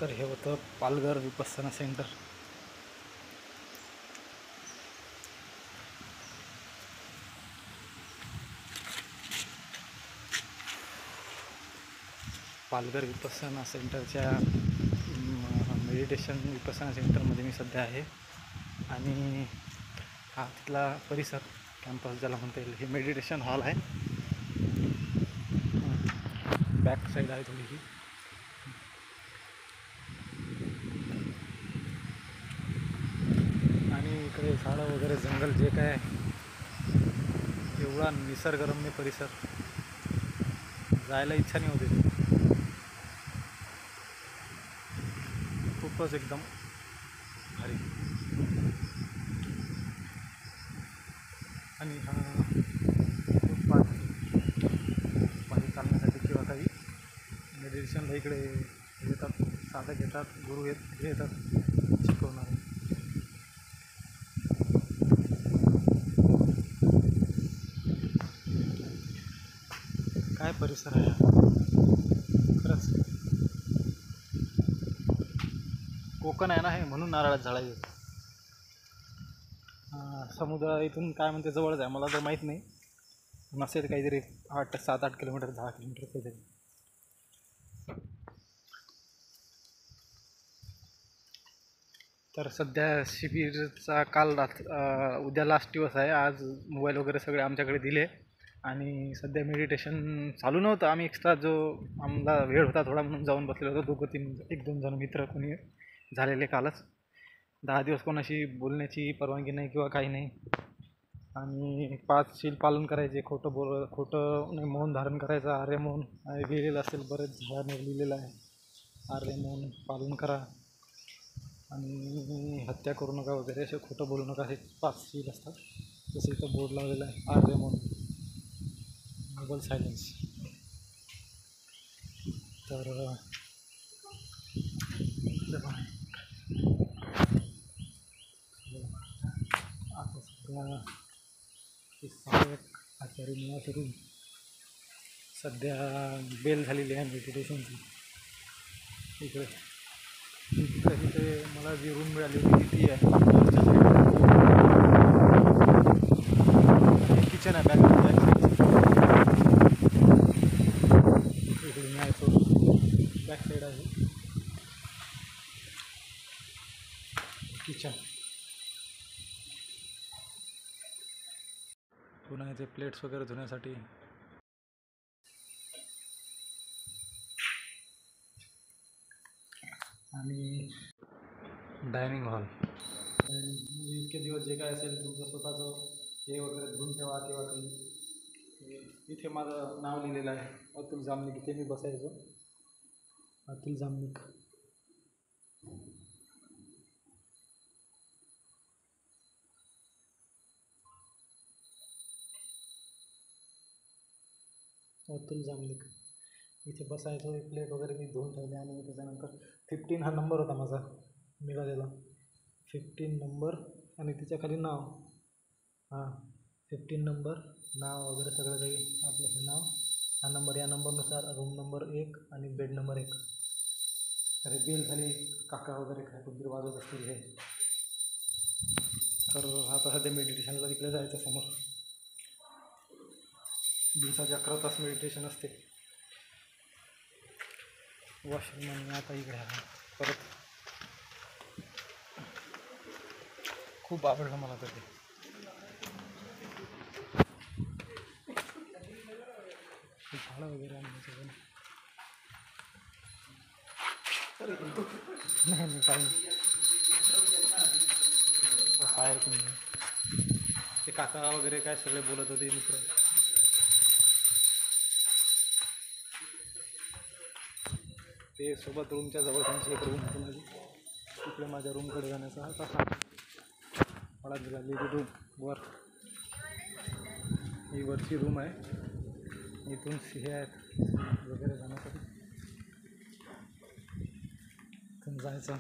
तर हे होतं पालघर विपස්සना सेंटर. पालघर विपස්සना सेंटरच्या मेडिटेशन विपස්සना सेंटरमध्ये मी सध्या आहे. आणि हा तिथला परिसर कॅम्पस ज्याला म्हणता येईल. हे मेडिटेशन हॉल आहे. बॅक साईड आहे थोडीशी. आणि इकडे झाडं वगैरे जंगल जे काय एवढा निसर्गरम्य परिसर, जायला इच्छा नाही होते. खूपच एकदम भारी. आणि हा पाणी चालण्यासाठी किंवा काही मेडिटेशनला इकडे येतात, साधक येतात, गुरु येतात शिकवणारे. काय परिसर आहे खरंच. कोकण आहे ना हे, म्हणून नारळात झाडं येत. समुद्र इथून काय म्हणते जवळच आहे, मला तर माहीत नाही. नसेल काहीतरी 7-8 किलोमीटर, 10 किलोमीटर काहीतरी. तर सध्या शिबिरचा काल उद्या लास्ट दिवस आहे. आज मोबाईल वगैरे सगळे आमच्याकडे दिले. आणि सध्या मेडिटेशन चालू नव्हतं. आम्ही एक्स्ट्रा जो आम्हाला वेळ होता थोडा म्हणून जाऊन बसलेलो होतो. 1-2 जण मित्र कोणी झालेले कालच. 10 दिवस कोणाशी बोलण्याची परवानगी नाही किंवा काही नाही. आणि 5 शील पालन करायचे. खोटं नाही, मौन धारण करायचं. आर्य मौन लिहिलेलं असेल, बरेच झाडांवर लिहिलेलं आहे. आर्य मौन पालन करा आणि हत्या करू नका वगैरे, असे खोटं बोलू नका, हे 5 शील असतात. जसं इथं बोर्ड लावलेला आहे, आर्य मौन, मोबाईल सायलेन्स. तर आता सहाय्यक आचार्य निवास रूम सध्या बेल झालेली आहे मेडिटेशनची. इकडे मला जी रूम मिळाली होती ती आहे. किचन आहे बॅक इकडे न्यायचं. बॅक साईड आहे किचन. पुन्हा इथे प्लेट्स वगैरे धुण्यासाठी. आणि डायनिंग हॉल. इतके दिवस जे काय असेल तुमचं स्वतःचं हे वगैरे धुवून ठेवा किंवा काही. इथे माझं नाव लिहिलेलं आहे, अतुल जामनिक. इथे मी बसायचो, अतुल जामनिक. अतुल जामनिक इथे बसायचो. एक प्लेट वगैरे मी धुवून ठेवले. आणि त्याच्यानंतर 15 हा नंबर होता माझा मिळालेला, 15 नंबर. आणि तिच्याखाली नाव, 15 नंबर, नाव वगैरे सगळं काही आपलं हे नाव, हा नंबर, या नंबरनुसार रूम नंबर 1 आणि बेड नंबर 1. तर बेल झाली, काका वगैरे काय कोणतरी वाजवत असतील हे. तर आता सध्या मेडिटेशनला तिकडे जायचं समोर. दिवसाचे 11 तास मेडिटेशन असते. वॉशरूम. आणि आता इकडे परत खूप आवडलं मला तर ते. झाडं वगैरे आणण्याचं नाही काही नाही. बाहेर कोणी नाही. ते काका वगैरे काय सगळे बोलत होते मित्र. ते सोबत रूमच्या जवळ त्यांची एक रूम होती माझी. तिकडे माझ्या रूमकडे जाण्याचा हा कसा मला झालेली रूम वर. ही वरची रूम आहे. इथून हे आहेत वगैरे जाण्यासाठी. इथून जायचं.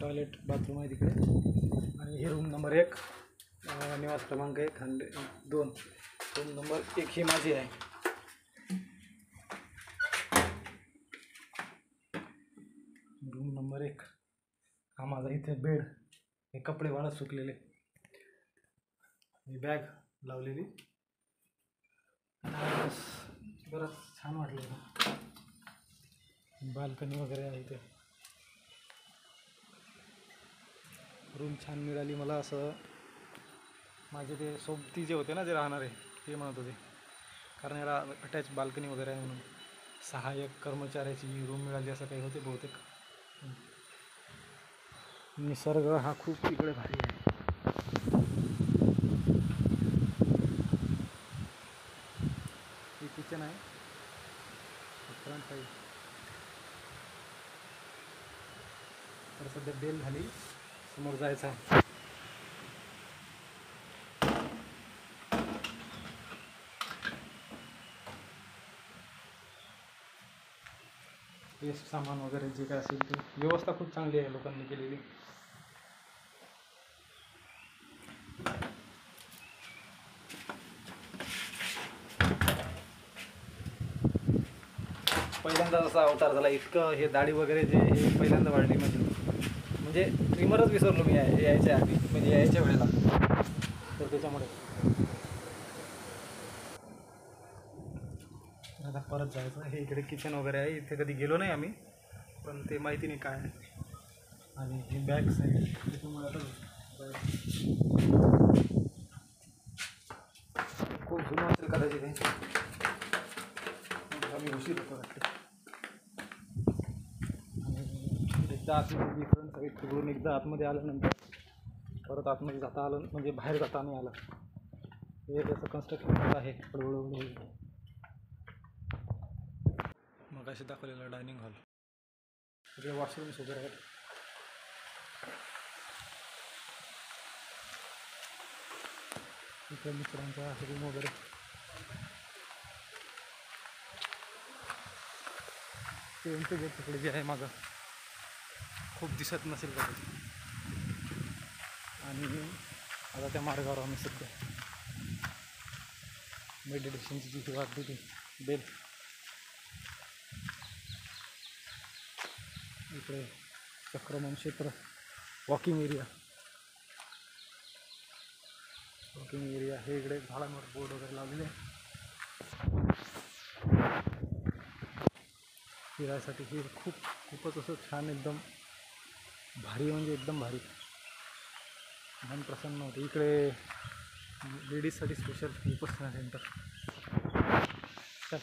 टॉयलेट बाथरूम आहे तिकडे. आणि ही रूम नंबर 1, निवास क्रमांक 1, 2. रूम नंबर 1 ही माझी आहे. रूम नंबर 1 हा माझा इथे बेड, हे कपडे वाळत सुकलेले, ही बॅग लावलेली. बरंच छान वाटलं. बाल्कनी वगैरे आहे इथे. रूम छान मिळाली मला. असं माझे ते सोबती जे होते ना जे राहणारे ते म्हणत होते, कारण याला अटॅच बाल्कनी वगैरे आहे म्हणून. सहाय्यक कर्मचाऱ्याची रूम मिळाली असं काही होते बहुतेक. निसर्ग हा खूप इकडे भारी आहे. हे किचन आहे फ्रंट साईड. तर सध्या बेल झाली, समोर जायचं आहे. वेस्ट सामान वगैरे जे काय असेल ते व्यवस्था खूप चांगली आहे लोकांनी केलेली. पहिल्यांदा जसा अवतार झाला, इतकं हे दाढी वगैरे जे हे पहिल्यांदा वाढली. म्हणजे ट्रिमरच विसरलो मी यायच्या आधी, म्हणजे यायच्या वेळेला. तर त्याच्यामुळे आता परत जायचं. हे इकडे किचन वगैरे आहे, इथे कधी गेलो नाही आम्ही, पण ते माहिती नाही काय आहे. आणि ही बॅक साईड त्याच्यामुळे आता खूप जुनं असेल कदाचित हे. आम्ही उशीर होतो वाटते. आणि एकदा आतमध्ये फ्रंट साईड तिकडून एकदा आतमध्ये आल्यानंतर परत आतमध्ये जाता आलं, म्हणजे बाहेर जाता नाही आलं. हे त्याचं कन्स्ट्रक्शन आहे हळूहळू. मग असे दाखवलेलं डायनिंग हॉल, तिथे वॉशरूम्स वगैरे आहेत. इथे मित्रांचा रूम वगैरे. ते एंट्री गेट तिकडे जे आहे माझं खूप दिसत नसेल का. आणि आता त्या मार्गावर आम्ही सध्या मेडिटेशनची जी वाटते ती बेल. इकडे चक्रमण क्षेत्र, वॉकिंग एरिया हे इकडे झाडांवर बोर्ड वगैरे लावलेले. फिरायसाठी हे खूपच असं छान, एकदम भारी, म्हणजे एकदम भारी, मन प्रसन्न होते. इकडे लेडीजसाठी स्पेशल विपश्यना सेंटर. चल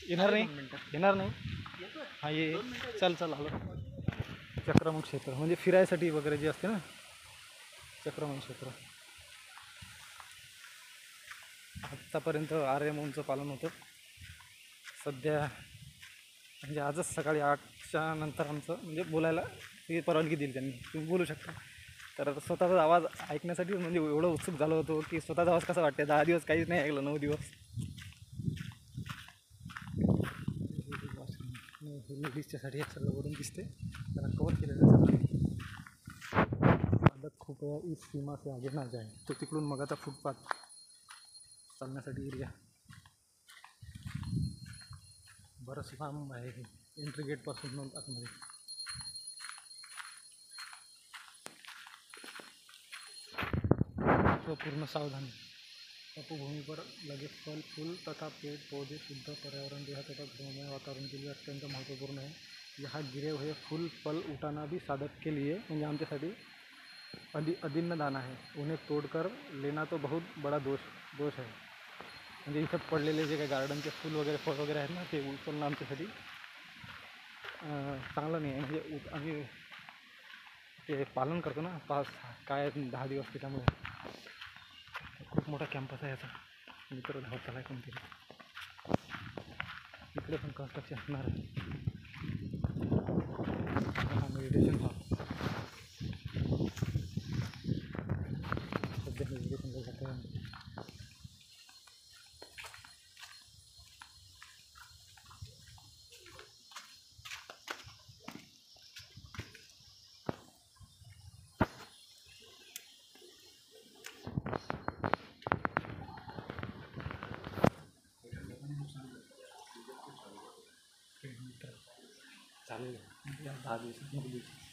येणार नाही हा ये. चल आलो. चक्रमण क्षेत्र म्हणजे फिरायसाठी वगैरे जे असते ना, चक्रमण क्षेत्र. आत्तापर्यंत RMOचं पालन होतं. सध्या म्हणजे आजच सकाळी 8च्या नंतर आमचं म्हणजे बोलायला ती परवानगी दिली त्यांनी, तुम्ही बोलू शकता. तर स्वतःचा आवाज ऐकण्यासाठी म्हणजे एवढं उत्सुक झालो होतो की स्वतःचा आवाज कसा वाटते. 10 दिवस काहीच नाही ऐकलं, 9 दिवस. लेडीजच्यासाठी हे सगळं वरून दिसते, त्याला कवर केलेलं आदत खूप वेळा इस सीमा से आगे ना जाए. तो तिकडून मग आता फुटपाथ चालण्यासाठी एरिया बरंच लांब आहे. हे एंट्री गेटपासून मग आतमध्ये. तो पूर्ण सावधानी. तपोभूमि पर लगे फल फूल तथा पेड़ पौधे शुद्ध पर्यावरण देह तथा घरमय वातावरण के लिए अत्यंत महत्वपूर्ण है. यहाँ गिरे हुए फूल फल उठाना भी साधक के लिए म्हणजे आमच्यासाठी अदिन्न दान आहे. उन्हें तोडकर लेना तो बहुत बड़ा दोष है. म्हणजे इथं पडलेले जे काही गार्डनचे फूल वगैरे फळ वगैरे आहेत ना, ते उचलणं आमच्यासाठी चांगलं नाही आहे. म्हणजे आम्ही ते पालन करतो ना 10 दिवस, त्याच्यामुळे खूप मोठा कॅम्पस आहे याचा. मित्र धावताला आहे कोणतरी. इकडे पण कन्स्ट्रक्शन असणार आहे. मेडिटेशन हॉल सध्या मेडिटेशनला जातो आहे. चालेल. 10 दिवसात 9 दिवसात